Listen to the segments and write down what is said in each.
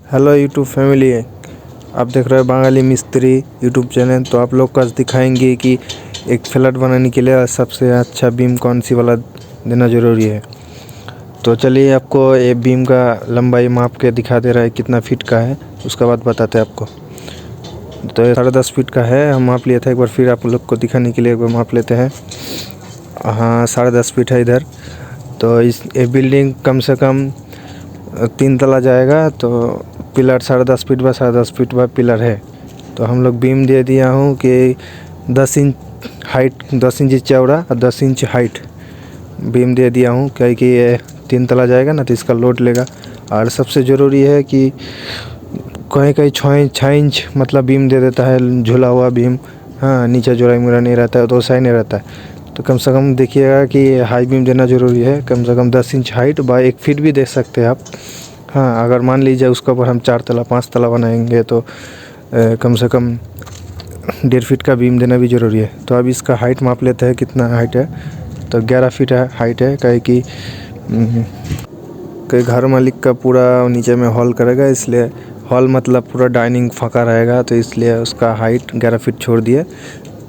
Hello YouTube family, आप देख रहे हो बंगाली मिस्त्री यूट्यूब चैनल। तो आप लोग को आज दिखाएंगे कि एक फ्लैट बनाने के लिए सबसे अच्छा बीम कौन सी वाला देना ज़रूरी है। तो चलिए आपको ये बीम का लंबाई माप के दिखा दे रहा है कितना फीट का है, उसका बाद बताते हैं आपको। तो ये 10.5 फीट का है, हम माप लिए थे एक बार, फिर आप लोग को दिखाने के लिए एक बार माप लेते हैं। हाँ, 10.5 फीट है इधर। तो इस ये बिल्डिंग कम से कम 3 तला जाएगा। तो pillar 10.5 feet by 10.5 feet by pillar है। तो हम लोग बीम दे दिया हूँ कि 10 इंच हाइट, 10 इंच चौड़ा और 10 इंच हाइट बीम दे दिया हूँ, क्योंकि ये 3 तला जाएगा ना, तो इसका लोड लेगा। और सबसे ज़रूरी है कि कहीं कहीं 6 इंच मतलब बीम दे देता है, झुला हुआ बीम। हाँ, नीचे जोड़ा मुड़ा नहीं रहता है, तो सही नहीं रहता है। तो कम से कम देखिएगा कि हाई बीम देना ज़रूरी है। कम से कम 10 इंच हाइट बाय 1 फीट भी दे सकते हैं आप। हाँ, अगर मान लीजिए उसके ऊपर हम 4 तला 5 तला बनाएंगे तो कम से कम 1.5 फीट का बीम देना भी ज़रूरी है। तो अब इसका हाइट माप लेते हैं कितना हाइट है। तो 11 फीट है हाइट है, कहीं कि घर मालिक का पूरा नीचे में हॉल करेगा, इसलिए हॉल मतलब पूरा डाइनिंग फाँका रहेगा, तो इसलिए उसका हाइट 11 फीट छोड़ दिए।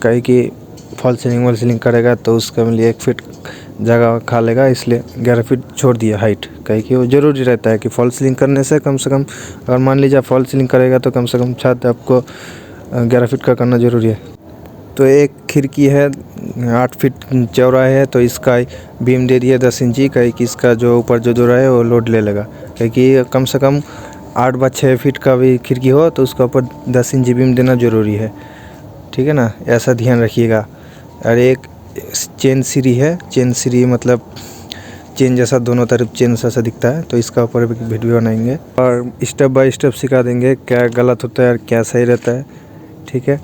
कहीं कि फॉल सीलिंग करेगा तो उसके लिए 1 फीट जगह खा लेगा, इसलिए 11 फीट छोड़ दिया हाइट। कहीं कि वो ज़रूरी रहता है कि फॉल सीलिंग करने से कम अगर मान लीजिए फॉल सीलिंग करेगा तो कम से कम छत आपको 11 फीट का करना ज़रूरी है। तो एक खिड़की है 8 फीट चौड़ा है, तो इसका बीम दे दिया 10 इंची, कहीं कि इसका जो ऊपर जो जोड़ा है वो लोड ले लेगा। क्योंकि कम से कम 8 बाय 6 फीट का भी खिड़की हो तो उसका ऊपर 10 इंची बीम देना ज़रूरी है। ठीक है ना, ऐसा ध्यान रखिएगा। और एक चेन सीढ़ी है, चेन सीढ़ी मतलब चेन जैसा दोनों तरफ चेन जैसा दिखता है, तो इसका ऊपर भी वीडियो बनाएंगे और स्टेप बाय स्टेप सिखा देंगे क्या गलत होता है और क्या सही रहता है। ठीक है,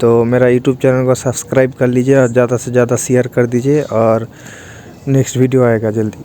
तो मेरा यूट्यूब चैनल को सब्सक्राइब कर लीजिए और ज़्यादा से ज़्यादा शेयर कर दीजिए, और नेक्स्ट वीडियो आएगा जल्दी।